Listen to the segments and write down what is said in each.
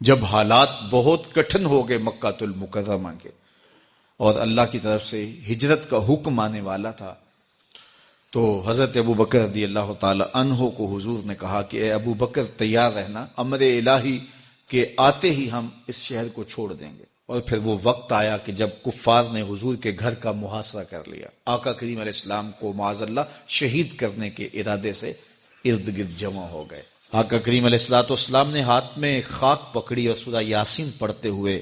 جب حالات بہت کٹھن ہو گئے مکہ المکرمہ کے اور اللہ کی طرف سے ہجرت کا حکم آنے والا تھا، تو حضرت ابو بکر رضی اللہ تعالی عنہ کو حضور نے کہا کہ اے ابو بکر تیار رہنا، امر الہی کے آتے ہی ہم اس شہر کو چھوڑ دیں گے۔ اور پھر وہ وقت آیا کہ جب کفار نے حضور کے گھر کا محاصرہ کر لیا، آقا کریم علیہ السلام کو معاذ اللہ شہید کرنے کے ارادے سے ارد گرد جمع ہو گئے۔ آقا کریم علیہ السلام نے ہاتھ میں خاک پکڑی اور سورہ یاسین پڑھتے ہوئے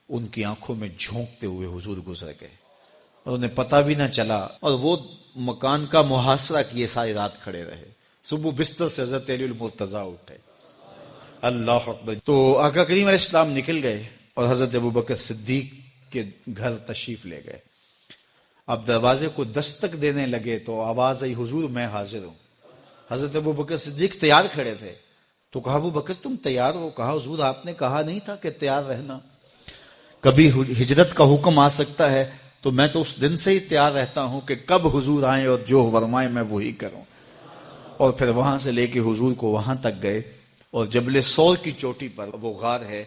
ان کی آنکھوں میں جھونکتے ہوئے حضور گزر گئے اور انہیں پتہ بھی نہ چلا، اور وہ مکان کا محاصرہ کیے ساری رات کھڑے رہے۔ صبح بستر سے حضرت علی المرتضیٰ اٹھے، اللہ اکبر۔ تو آقا کریم علیہ السلام نکل گئے اور حضرت ابو بکر صدیق کے گھر تشریف لے گئے۔ اب دروازے کو دستک دینے لگے تو آواز آئی، حضور میں حاضر ہوں۔ حضرت ابو بکر صدیق تیار کھڑے تھے، تو کہا ابو بکر تم تیار ہو؟ کہا حضور آپ نے کہا نہیں تھا کہ تیار رہنا، کبھی ہجرت کا حکم آ سکتا ہے، تو میں تو اس دن سے ہی تیار رہتا ہوں کہ کب حضور آئیں اور جو فرمائیں میں وہی کروں۔ اور پھر وہاں سے لے کے حضور کو وہاں تک گئے، اور جبل سور کی چوٹی پر وہ غار ہے،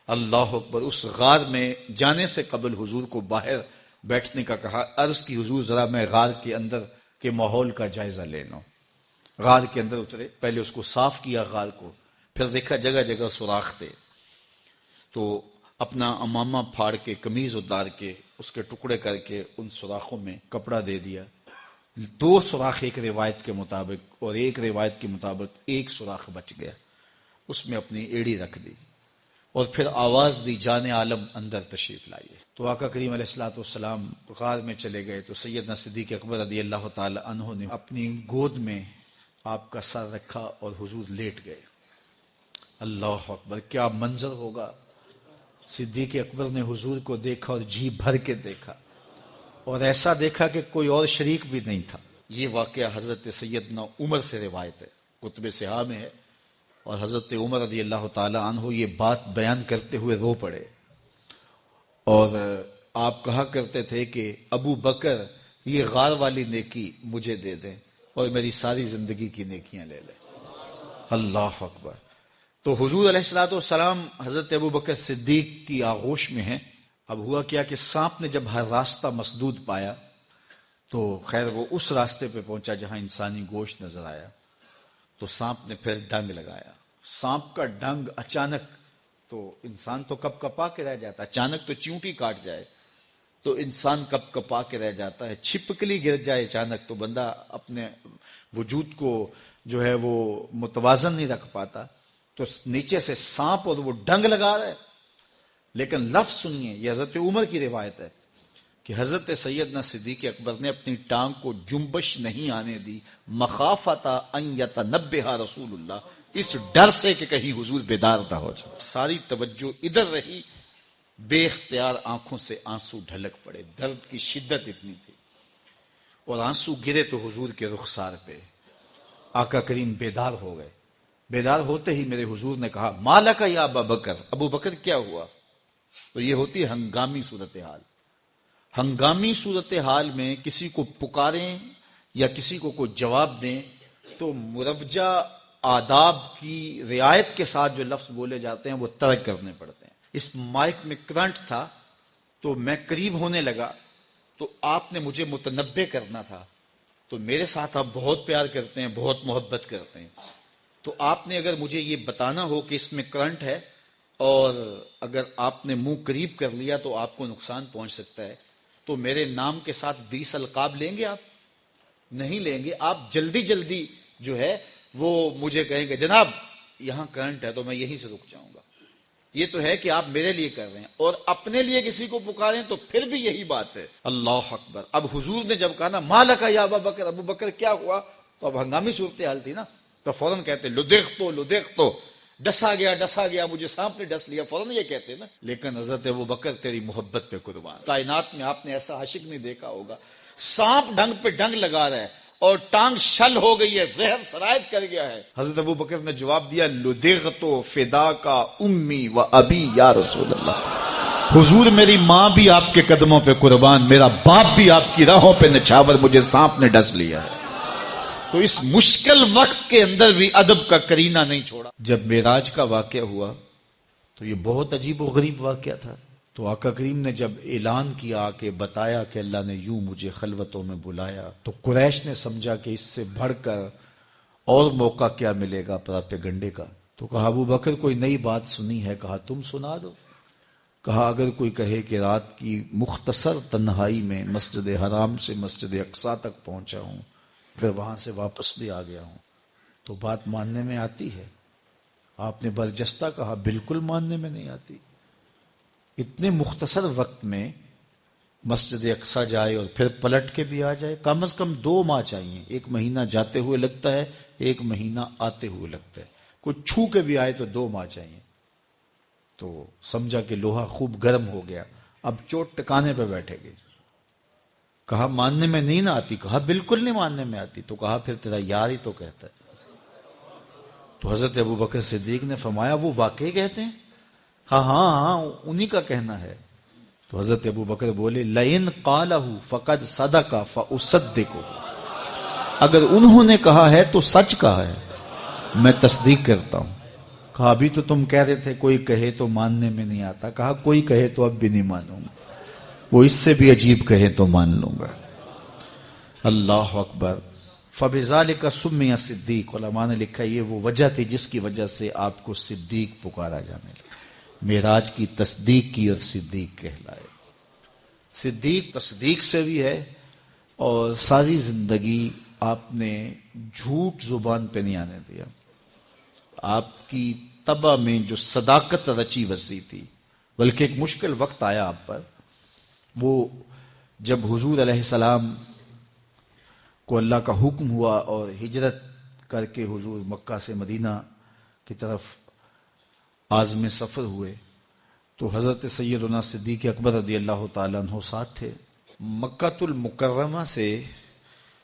اللہ اکبر، اس غار میں جانے سے قبل حضور کو باہر بیٹھنے کا کہا، عرض کی حضور ذرا میں غار کے اندر کے ماحول کا جائزہ لے لوں۔ غار کے اندر اترے، پہلے اس کو صاف کیا غار کو، پھر دیکھا جگہ جگہ سوراخ تھے، تو اپنا امامہ پھاڑ کے قمیض اتار کے اس کے ٹکڑے کر کے ان سوراخوں میں کپڑا دے دیا۔ 2 سوراخ ایک روایت کے مطابق، اور ایک روایت کے مطابق 1 سوراخ بچ گیا، اس میں اپنی ایڑی رکھ دی، اور پھر آواز دی جان عالم اندر تشریف لائیے۔ تو آقا کریم علیہ الصلوۃ والسلام غار میں چلے گئے، تو سیدنا صدیق اکبر رضی اللہ تعالی عنہ نے اپنی گود میں آپ کا سر رکھا اور حضور لیٹ گئے۔ اللہ اکبر، کیا منظر ہوگا! صدیق اکبر نے حضور کو دیکھا اور جی بھر کے دیکھا، اور ایسا دیکھا کہ کوئی اور شریک بھی نہیں تھا۔ یہ واقعہ حضرت سیدنا عمر سے روایت ہے، کتب صحاح میں ہے، اور حضرت عمر رضی اللہ تعالی عنہ یہ بات بیان کرتے ہوئے رو پڑے، اور آپ کہا کرتے تھے کہ ابو بکر یہ غار والی نیکی مجھے دے دیں اور میری ساری زندگی کی نیکیاں لے لیں۔ اللہ اکبر۔ تو حضور علیہ الصلوۃ والسلام حضرت ابو بکر صدیق کی آغوش میں ہیں۔ اب ہوا کیا کہ سانپ نے جب ہر راستہ مسدود پایا تو خیر وہ اس راستے پہ پہنچا جہاں انسانی گوشت نظر آیا، تو سانپ نے پھر ڈنگ لگایا۔ سانپ کا ڈنگ اچانک، تو انسان تو کپ کپا کے رہ جاتا ہے، اچانک تو چیونٹی کاٹ جائے تو انسان کپ کپا کے رہ جاتا ہے، چھپکلی گر جائے اچانک تو بندہ اپنے وجود کو جو ہے وہ متوازن نہیں رکھ پاتا۔ تو نیچے سے سانپ اور وہ ڈنگ لگا رہا ہے، لیکن لفظ سنیے، یہ حضرت عمر کی روایت ہے کہ حضرت سیدنا صدیق اکبر نے اپنی ٹانگ کو جنبش نہیں آنے دی، مخافتا ان یتنبہ رسول اللہ، اس ڈر سے کہ کہیں حضور بیدار نہ ہو جائے۔ ساری توجہ ادھر رہی، بے اختیار آنکھوں سے آنسو ڈھلک پڑے، درد کی شدت اتنی تھی، اور آنسو گرے تو حضور کے رخسار پہ۔ آقا کریم بیدار ہو گئے۔ بیدار ہوتے ہی میرے حضور نے کہا، مالک یا ابا بکر، ابو بکر کیا ہوا؟ تو یہ ہوتی ہے ہنگامی صورتحال۔ ہنگامی صورتحال میں کسی کو پکاریں یا کسی کو کوئی جواب دیں تو مروجہ آداب کی رعایت کے ساتھ جو لفظ بولے جاتے ہیں وہ ترک کرنے پڑتے ہیں۔ اس مائک میں کرنٹ تھا تو میں قریب ہونے لگا تو آپ نے مجھے متنبہ کرنا تھا، تو میرے ساتھ آپ بہت پیار کرتے ہیں، بہت محبت کرتے ہیں، تو آپ نے اگر مجھے یہ بتانا ہو کہ اس میں کرنٹ ہے اور اگر آپ نے منہ قریب کر لیا تو آپ کو نقصان پہنچ سکتا ہے، تو میرے نام کے ساتھ 20 القاب لیں گے؟ آپ نہیں لیں گے، آپ جلدی جلدی جو ہے وہ مجھے کہیں گے جناب یہاں کرنٹ ہے، تو میں یہیں سے رک جاؤں گا۔ یہ تو ہے کہ آپ میرے لیے کر رہے ہیں، اور اپنے لیے کسی کو پکاریں تو پھر بھی یہی بات ہے۔ اللہ اکبر۔ اب حضور نے جب کہا نا مالک یا ابا بکر، ابو بکر کیا ہوا، تو اب ہنگامی صورتحال تھی نا، تو فوراً کہتے لدغت تو ڈسا گیا مجھے سانپ نے ڈس لیا، فوراً یہ کہتے نا۔ لیکن حضرت ابو بکر تیری محبت پہ قربان، کائنات میں آپ نے ایسا عاشق نہیں دیکھا ہوگا، سانپ ڈنگ پہ ڈنگ لگا رہا ہے اور ٹانگ شل ہو گئی ہے، زہر سرایت کر گیا ہے۔ حضرت ابو بکر نے جواب دیا، لدغت فداک امی و ابی یا رسول اللہ، حضور میری ماں بھی آپ کے قدموں پہ قربان، میرا باپ بھی آپ کی راہوں پہ نچھاور، مجھے سانپ نے ڈس لیا ہے۔ تو اس مشکل وقت کے اندر بھی ادب کا کرینہ نہیں چھوڑا۔ جب معراج کا واقعہ ہوا تو یہ بہت عجیب و غریب واقعہ تھا. تو آقا کریم نے جب اعلان کیا کہ بتایا کہ اللہ نے یوں مجھے خلوتوں میں بلایا، تو قریش نے سمجھا کہ اس سے بڑھ کر اور موقع کیا ملے گا پراپیگنڈے کا. تو کہا ابو بکر کوئی نئی بات سنی ہے؟ کہا تم سنا دو. کہا اگر کوئی کہے کہ رات کی مختصر تنہائی میں مسجد حرام سے مسجد اقصی تک پہنچا ہوں، پھر وہاں سے واپس بھی آ گیا ہوں، تو بات ماننے میں آتی ہے؟ آپ نے برجستہ کہا بالکل ماننے میں نہیں آتی. اتنے مختصر وقت میں مسجد اقصی جائے اور پھر پلٹ کے بھی آ جائے، کم از کم 2 ماہ چاہیے. 1 مہینہ جاتے ہوئے لگتا ہے، 1 مہینہ آتے ہوئے لگتا ہے. کوئی چھو کے بھی آئے تو 2 ماہ چاہیے. تو سمجھا کہ لوہا خوب گرم ہو گیا، اب چوٹ ٹکانے پہ بیٹھے گے. کہا ماننے میں نہیں نہ آتی؟ کہا بالکل نہیں ماننے میں آتی. تو کہا پھر تیرا یار ہی تو کہتا ہے. تو حضرت ابو بکر صدیق نے فرمایا وہ واقعی کہتے ہیں؟ ہاں ہاں ہاں انہی کا کہنا ہے. تو حضرت ابو بکر بولے لئن قالہ فقد صدق فاصدقہ، اگر انہوں نے کہا ہے تو سچ کہا ہے، میں تصدیق کرتا ہوں. کہا ابھی تو تم کہہ رہے تھے کوئی کہے تو ماننے میں نہیں آتا. کہا کوئی کہے تو اب بھی نہیں مانوں گا، وہ اس سے بھی عجیب کہے تو مان لوں گا. اللہ اکبر. فبذالک سمی صدیق، علماء نے لکھا یہ وہ وجہ تھی جس کی وجہ سے آپ کو صدیق پکارا جانے لگا. معراج کی تصدیق کی اور صدیق کہلائے. صدیق تصدیق سے بھی ہے، اور ساری زندگی آپ نے جھوٹ زبان پہ نہیں آنے دیا. آپ کی طبع میں جو صداقت رچی بسی تھی، بلکہ ایک مشکل وقت آیا آپ پر، وہ جب حضور علیہ السلام کو اللہ کا حکم ہوا اور ہجرت کر کے حضور مکہ سے مدینہ کی طرف عازم سفر ہوئے، تو حضرت سیدنا صدیق اکبر رضی اللہ تعالیٰ عنہ ساتھ تھے. مکہ المکرمہ سے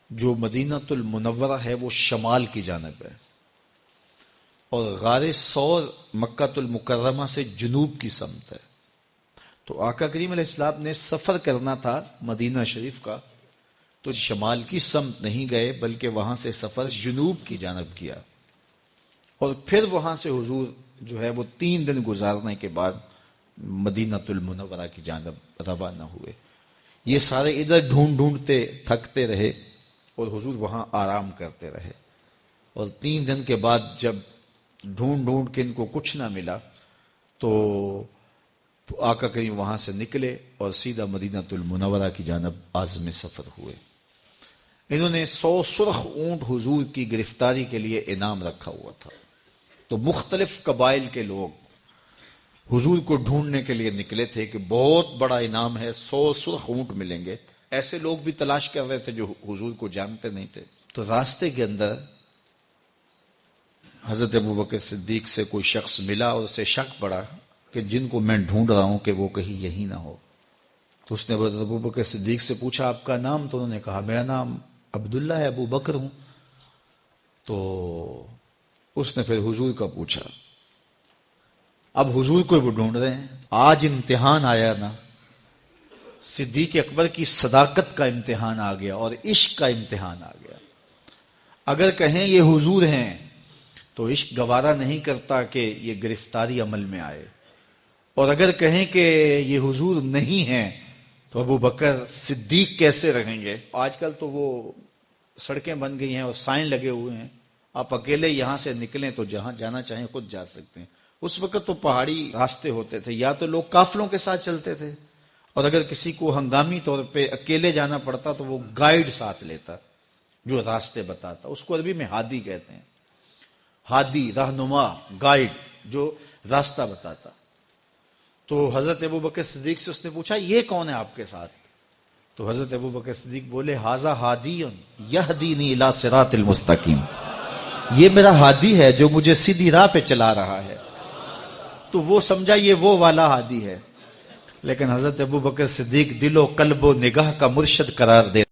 جو مدینہ المنورہ ہے وہ شمال کی جانب ہے، اور غار ثور مکہ المکرمہ سے جنوب کی سمت ہے. تو آقا کریم علیہ السلام نے سفر کرنا تھا مدینہ شریف کا، تو شمال کی سمت نہیں گئے بلکہ وہاں سے سفر جنوب کی جانب کیا، اور پھر وہاں سے حضور جو ہے وہ 3 دن گزارنے کے بعد مدینہ المنورہ کی جانب روانہ ہوئے. یہ سارے ادھر ڈھونڈتے تھکتے رہے اور حضور وہاں آرام کرتے رہے. اور 3 دن کے بعد جب ڈھونڈ کے ان کو کچھ نہ ملا تو آقا کریم وہاں سے نکلے اور سیدھا مدینہ المنورہ کی جانب عازم سفر ہوئے. انہوں نے 100 سرخ اونٹ حضور کی گرفتاری کے لیے انعام رکھا ہوا تھا. تو مختلف قبائل کے لوگ حضور کو ڈھونڈنے کے لیے نکلے تھے کہ بہت بڑا انعام ہے، 100 سرخ اونٹ ملیں گے. ایسے لوگ بھی تلاش کر رہے تھے جو حضور کو جانتے نہیں تھے. تو راستے کے اندر حضرت ابو بکر صدیق سے کوئی شخص ملا اور اسے شک پڑا کہ جن کو میں ڈھونڈ رہا ہوں کہ وہ کہیں یہی نہ ہو. تو اس نے حضرت ابو بکر صدیق سے پوچھا آپ کا نام؟ تو انہوں نے کہا میرا نام عبداللہ ہے، ابو بکر ہوں. تو اس نے پھر حضور کا پوچھا. اب حضور کو وہ ڈھونڈ رہے ہیں. آج امتحان آیا نا، صدیق اکبر کی صداقت کا امتحان آ گیا اور عشق کا امتحان آ گیا. اگر کہیں یہ حضور ہیں تو عشق گوارا نہیں کرتا کہ یہ گرفتاری عمل میں آئے، اور اگر کہیں کہ یہ حضور نہیں ہیں تو ابو بکر صدیق کیسے رہیں گے. آج کل تو وہ سڑکیں بن گئی ہیں اور سائن لگے ہوئے ہیں، آپ اکیلے یہاں سے نکلیں تو جہاں جانا چاہیں خود جا سکتے ہیں. اس وقت تو پہاڑی راستے ہوتے تھے، یا تو لوگ قافلوں کے ساتھ چلتے تھے، اور اگر کسی کو ہنگامی طور پہ اکیلے جانا پڑتا تو وہ گائیڈ ساتھ لیتا جو راستے بتاتا. اس کو عربی میں ہادی کہتے ہیں، ہادی، رہنما، گائیڈ جو راستہ بتاتا. تو حضرت ابو بکر صدیق سے اس نے پوچھا یہ کون ہے آپ کے ساتھ؟ تو حضرت ابو بکر صدیق بولے ھذا ہادی یہدینی الی صراط المستقیم، یہ میرا ہادی ہے جو مجھے سیدھی راہ پہ چلا رہا ہے. تو وہ سمجھا یہ وہ والا ہادی ہے، لیکن حضرت ابو بکر صدیق دل و قلب و نگاہ کا مرشد قرار دے